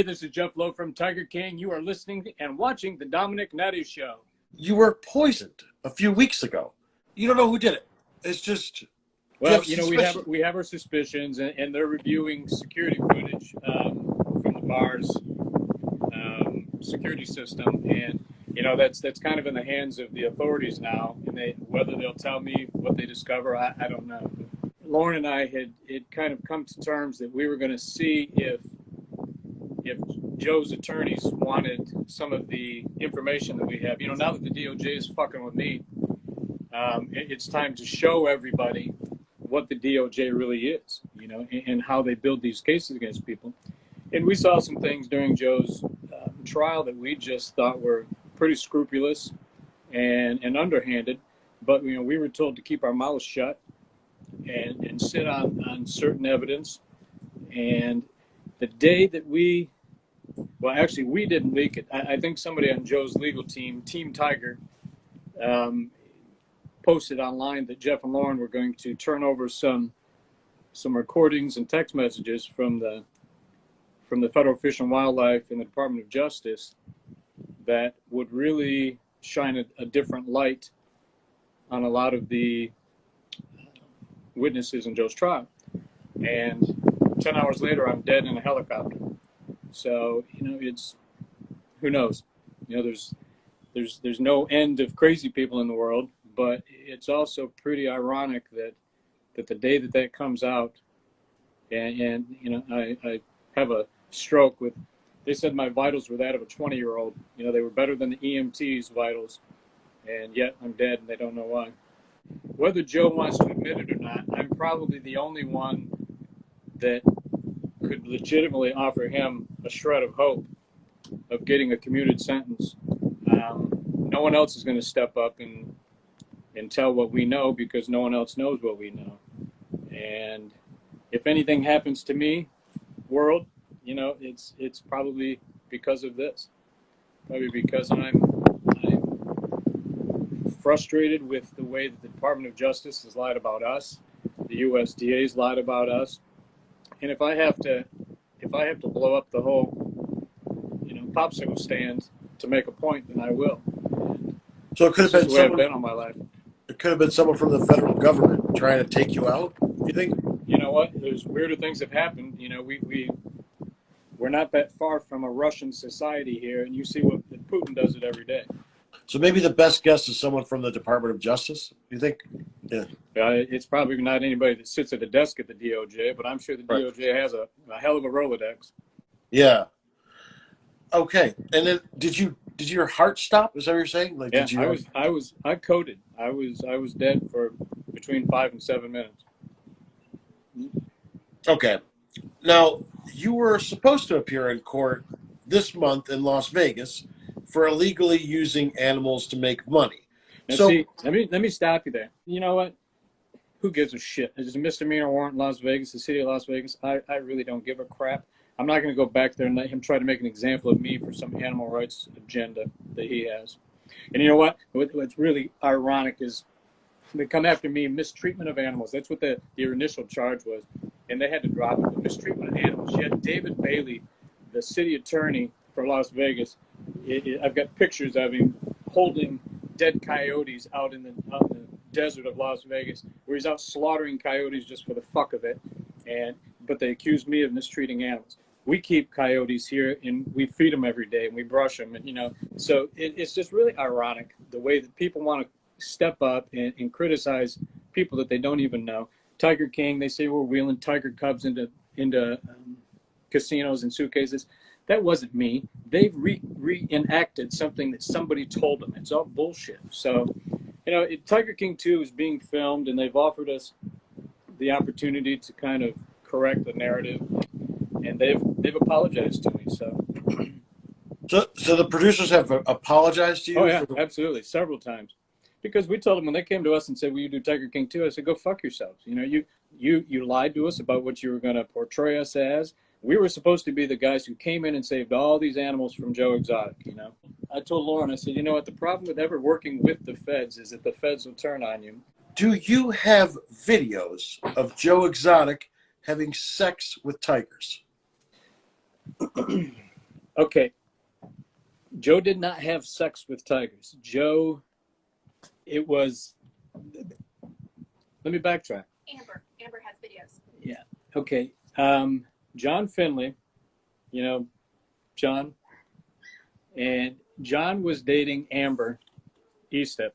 Hey, this is Jeff Lowe from Tiger King. You are listening and watching the Domenick Natty Show. You were poisoned a few weeks ago. You don't know who did it. It's just... Well, we have our suspicions, and they're reviewing security footage from the bar's security system, and that's kind of in the hands of the authorities now. And whether they'll tell me what they discover, I don't know. Lauren and I had kind of come to terms that we were going to see if Joe's attorneys wanted some of the information that we have. Now that the DOJ is fucking with me, it's time to show everybody what the DOJ really is, and how they build these cases against people. And we saw some things during Joe's trial that we just thought were pretty scrupulous and underhanded. But, we were told to keep our mouths shut and sit on certain evidence. And the day that we didn't leak it. I think somebody on Joe's legal team, Team Tiger, posted online that Jeff and Lauren were going to turn over some recordings and text messages from the Federal Fish and Wildlife and the Department of Justice that would really shine a different light on a lot of the witnesses in Joe's trial. And 10 hours later, I'm dead in a helicopter. So, it's, who knows? There's no end of crazy people in the world, but it's also pretty ironic that the day that comes out, and I have a stroke they said my vitals were that of a 20-year-old. They were better than the EMT's vitals, and yet I'm dead and they don't know why. Whether Joe wants to admit it or not, I'm probably the only one that could legitimately offer him a shred of hope of getting a commuted sentence. No one else is going to step up and tell what we know, because no one else knows what we know. And if anything happens to me, world, it's probably because of this. Probably because I'm frustrated with the way that the Department of Justice has lied about us, the USDA's lied about us. And if I have to blow up the whole, popsicle stand to make a point, then I will. So it could have been someone, I've been all my life. It could have been someone from the federal government trying to take you out, you think? You know what? There's weirder things have happened. We're not that far from a Russian society here, and you see what Putin does it every day. So maybe the best guess is someone from the Department of Justice, you think? Yeah. It's probably not anybody that sits at a desk at the DOJ, but I'm sure the DOJ has a hell of a Rolodex. Yeah. Okay. And then did your heart stop? Is that what you're saying? Like, yeah, did you I coded. I was dead for between 5 and 7 minutes. Okay. Now, you were supposed to appear in court this month in Las Vegas for illegally using animals to make money. Now, see, let me stop you there. You know what? Who gives a shit? There's a misdemeanor warrant in Las Vegas, the city of Las Vegas. I really don't give a crap. I'm not going to go back there and let him try to make an example of me for some animal rights agenda that he has. And you know what? What's really ironic is they come after me, mistreatment of animals. That's what their initial charge was. And they had to drop it. But mistreatment of animals. Yet David Bailey, the city attorney for Las Vegas, I've got pictures of him holding dead coyotes out in the desert of Las Vegas, where he's out slaughtering coyotes just for the fuck of it. But they accuse me of mistreating animals. We keep coyotes here, and we feed them every day, and we brush them, and so it's just really ironic the way that people want to step up and criticize people that they don't even know. Tiger King, they say we're wheeling tiger cubs into casinos and suitcases. That wasn't me. They've reenacted something that somebody told them. It's all bullshit. So, Tiger King 2 is being filmed, and they've offered us the opportunity to kind of correct the narrative, and they've apologized to me. So the producers have apologized to you? Oh yeah, absolutely, several times. Because we told them when they came to us and said, "Will you do Tiger King 2?" I said, "Go fuck yourselves. You lied to us about what you were going to portray us as. We were supposed to be the guys who came in and saved all these animals from Joe Exotic, I told Lauren, I said, you know what, the problem with ever working with the feds is that the feds will turn on you. Do you have videos of Joe Exotic having sex with tigers? Okay, Joe did not have sex with tigers. Joe, it was. Let me backtrack. Amber has videos. Yeah. Okay. John Findlay, you know, John, and John was dating Amber Eastep,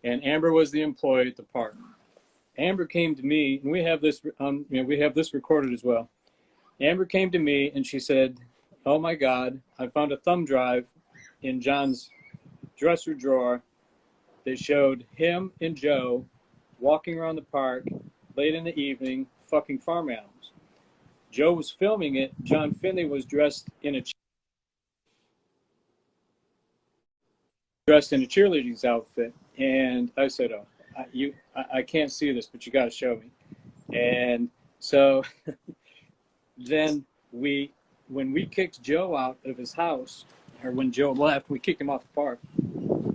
and Amber was the employee at the park. Amber came to me, and we have this we have this recorded as well. Amber came to me and she said, "Oh my God, I found a thumb drive in John's dresser drawer that showed him and Joe walking around the park late in the evening, fucking farm animals. Joe was filming it. John Findlay was dressed in a cheerleading's outfit, and I said, "Oh, I can't see this, but you got to show me." And so then when we kicked Joe out of his house, or when Joe left, we kicked him off the park.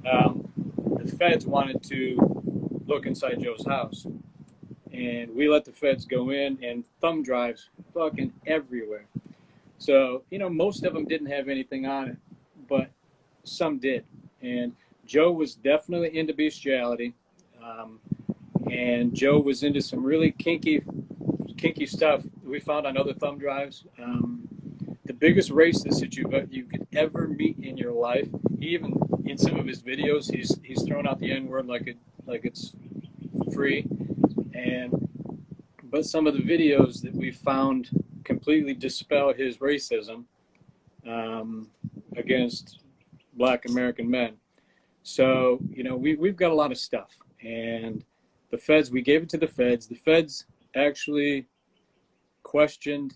The feds wanted to look inside Joe's house, and we let the feds go in, and thumb drives fucking everywhere. So, most of them didn't have anything on it, but some did. And Joe was definitely into bestiality, and Joe was into some really kinky stuff we found on other thumb drives. The biggest racist that you could ever meet in your life. Even in some of his videos, he's thrown out the N-word like it's free. But some of the videos that we found completely dispel his racism against Black American men. So we've got a lot of stuff, and the feds. We gave it to the feds. The feds actually questioned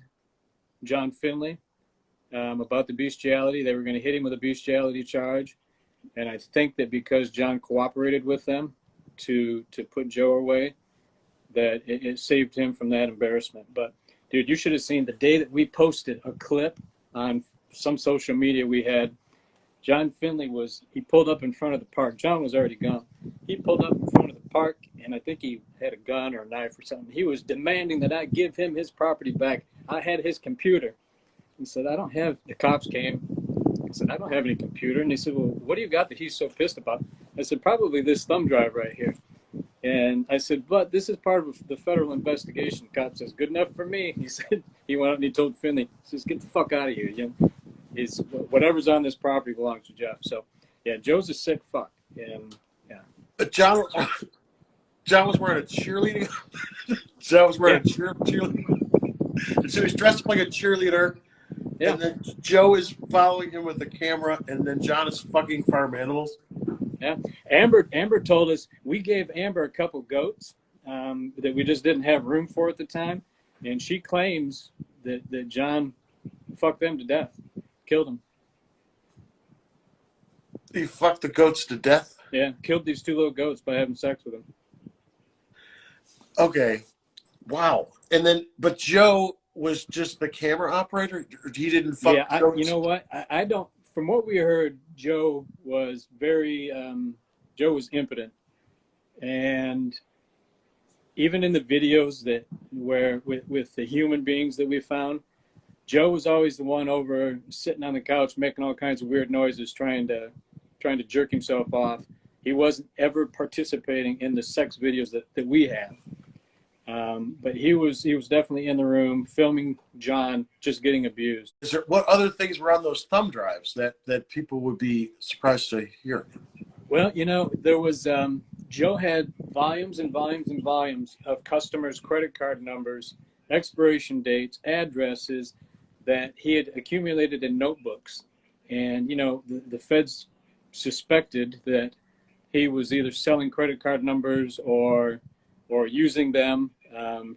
John Findlay about the bestiality. They were going to hit him with a bestiality charge, and I think that because John cooperated with them to put Joe away, that it saved him from that embarrassment. But dude, you should have seen the day that we posted a clip on some social media we had. John Findlay he pulled up in front of the park. John was already gone. He pulled up in front of the park, and I think he had a gun or a knife or something. He was demanding that I give him his property back. I had his computer. He said, the cops came. I said, "I don't have any computer." And he said, "Well, what do you got that he's so pissed about?" I said, "Probably this thumb drive right here." And I said, "But this is part of the federal investigation." The cop says, "Good enough for me." He said, he went up and he told Findlay, he says, "Get the fuck out of here. Whatever's on this property belongs to Jeff." So, yeah, Joe's a sick fuck. And, yeah. But John was wearing a cheerleading. John was wearing a cheerleading. So he's dressed up like a cheerleader. Yeah. And then Joe is following him with the camera, and then John is fucking farm animals. Yeah. Amber told us, we gave Amber a couple goats that we just didn't have room for at the time. And she claims that John fucked them to death, killed them. He fucked the goats to death? Yeah, killed these two little goats by having sex with them. Okay. Wow. And then, but Joe was just the camera operator? He didn't fuck goats? You know what? I don't, from what we heard, Joe was Joe was impotent. And even in the videos where with the human beings that we found, Joe was always the one over sitting on the couch making all kinds of weird noises, trying to jerk himself off. He wasn't ever participating in the sex videos that we have. But he was definitely in the room filming John just getting abused. What other things were on those thumb drives that people would be surprised to hear? Well, there was Joe had volumes and volumes and volumes of customers' credit card numbers, expiration dates, addresses that he had accumulated in notebooks. And, the feds suspected that he was either selling credit card numbers or using them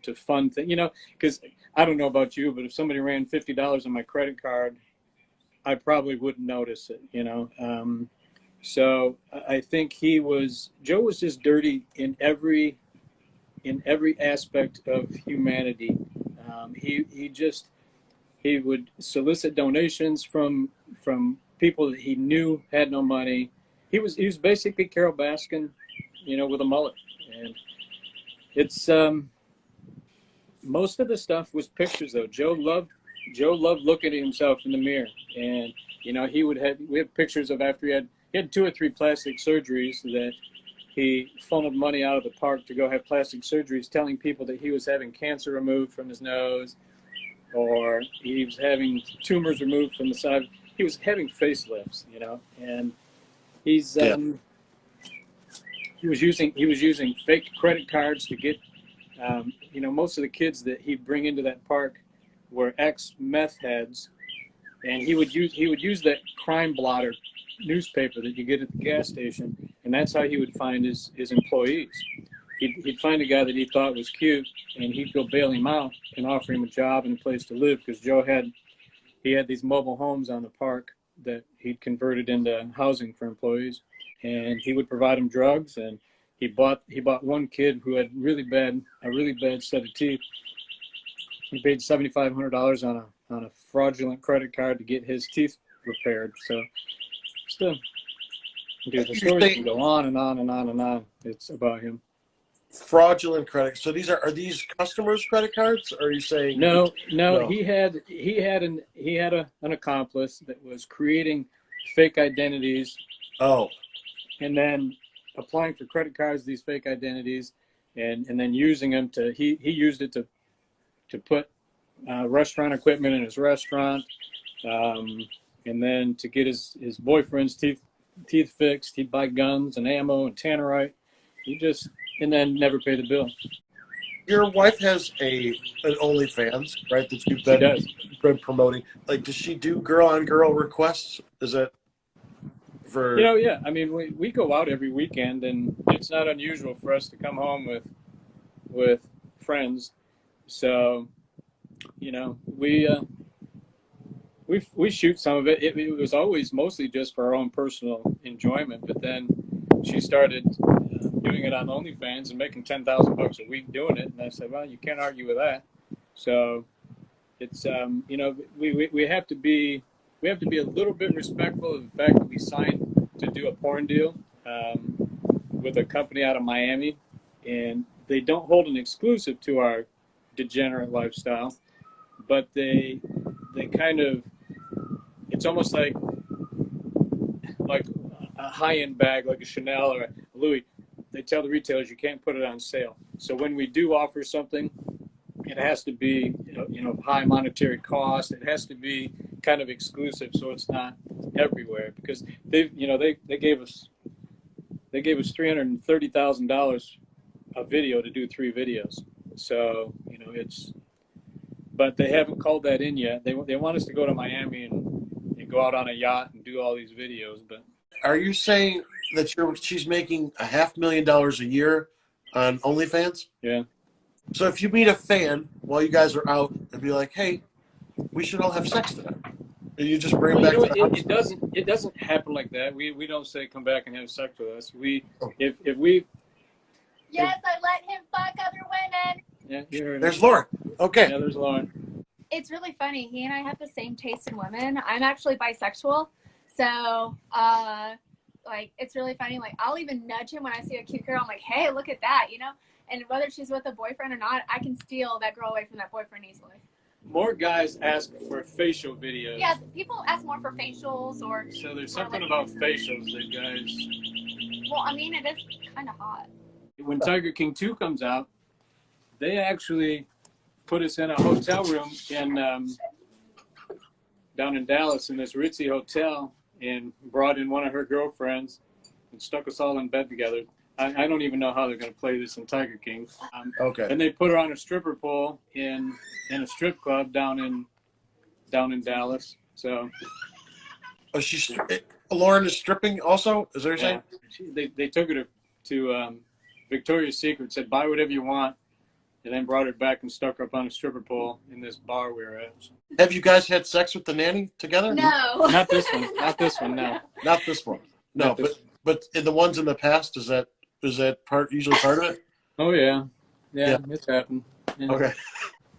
to fund things, because I don't know about you, but if somebody ran $50 on my credit card, I probably wouldn't notice it, So I think Joe was just dirty in every aspect of humanity. He would solicit donations from people that he knew had no money. He was basically Carol Baskin, with a mullet. And it's most of the stuff was pictures though. Joe Joe loved looking at himself in the mirror, and we have pictures of after he had 2 or 3 plastic surgeries that he funneled money out of the park to go have plastic surgeries, telling people that he was having cancer removed from his nose, or he was having tumors removed from the side. He was having facelifts, and he's he was using fake credit cards to get, most of the kids that he'd bring into that park were ex-meth heads, and he would use that crime blotter newspaper that you get at the gas station, and that's how he would find his employees. He'd find a guy that he thought was cute, and he'd go bail him out and offer him a job and a place to live, because Joe had these mobile homes on the park that he'd converted into housing for employees, and he would provide him drugs. And he bought one kid who had a really bad set of teeth. He paid $7,500 on a fraudulent credit card to get his teeth repaired. So, the story can go on and on and on and on. It's about him. Fraudulent credit. So are these customers' credit cards? Or are you saying no? He had an accomplice that was creating fake identities. Oh. And then applying for credit cards, these fake identities, and then using them he used it to put restaurant equipment in his restaurant, and then to get his boyfriend's teeth fixed. He'd buy guns and ammo and tannerite. And then never pay the bill. Your wife has an OnlyFans, right? That you've been promoting. Like, does she do girl-on-girl requests? Is that for? Yeah. I mean, we go out every weekend, and it's not unusual for us to come home with friends. So, we shoot some of it. It was always mostly just for our own personal enjoyment, but then she started doing it on OnlyFans and making $10,000 a week doing it, and I said, well, you can't argue with that. So it's we have to be a little bit respectful of the fact that we signed to do a porn deal with a company out of Miami, and they don't hold an exclusive to our degenerate lifestyle, but they kind of, it's almost like a high-end bag, like a Chanel or a Louis. They tell the retailers you can't put it on sale. So when we do offer something, it has to be high monetary cost. It has to be kind of exclusive, so it's not everywhere, because they gave us $330,000 a video to do 3 videos. So but they haven't called that in yet. They want us to go to Miami and go out on a yacht and do all these videos. But are you saying that she's making $500,000 a year on OnlyFans? Yeah. So if you meet a fan while you guys are out and be like, "Hey, we should all have sex tonight," and you just bring them back to the house? It doesn't happen like that. We don't say come back and have sex with us. Yes, I let him fuck other women. Yeah, you heard it. There's Lauren. Okay. Yeah, there's Lauren. It's really funny. He and I have the same taste in women. I'm actually bisexual, so it's really funny. Like, I'll even nudge him when I see a cute girl. I'm like, hey, look at that, And whether she's with a boyfriend or not, I can steal that girl away from that boyfriend easily. More guys ask for facial videos. Yeah, people ask more for facials or. So there's something about facials that guys. Well, I mean, it is kind of hot. When Tiger King 2 comes out, they actually put us in a hotel room down in Dallas in this ritzy hotel, and brought in one of her girlfriends and stuck us all in bed together. I don't even know how they're going to play this in Tiger King. Okay. And they put her on a stripper pole in a strip club down in Dallas. So. Oh, Lauren is stripping also? Is that what you're saying? They took her to Victoria's Secret, said buy whatever you want, and then brought her back and stuck her up on a stripper pole in this bar we were at. Have you guys had sex with the nanny together? No. Not this one. Not this one. No. Not this one. No, but in the ones in the past, is that usually part of it? Oh yeah. It's happened. Yeah. Okay.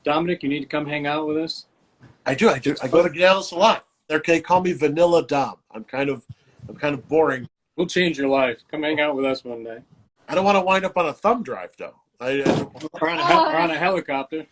Dominic, you need to come hang out with us. I do. I go to Dallas a lot. They call me Vanilla Dom. I'm kind of boring. We'll change your life. Come hang out with us one day. I don't want to wind up on a thumb drive though. Or on a helicopter.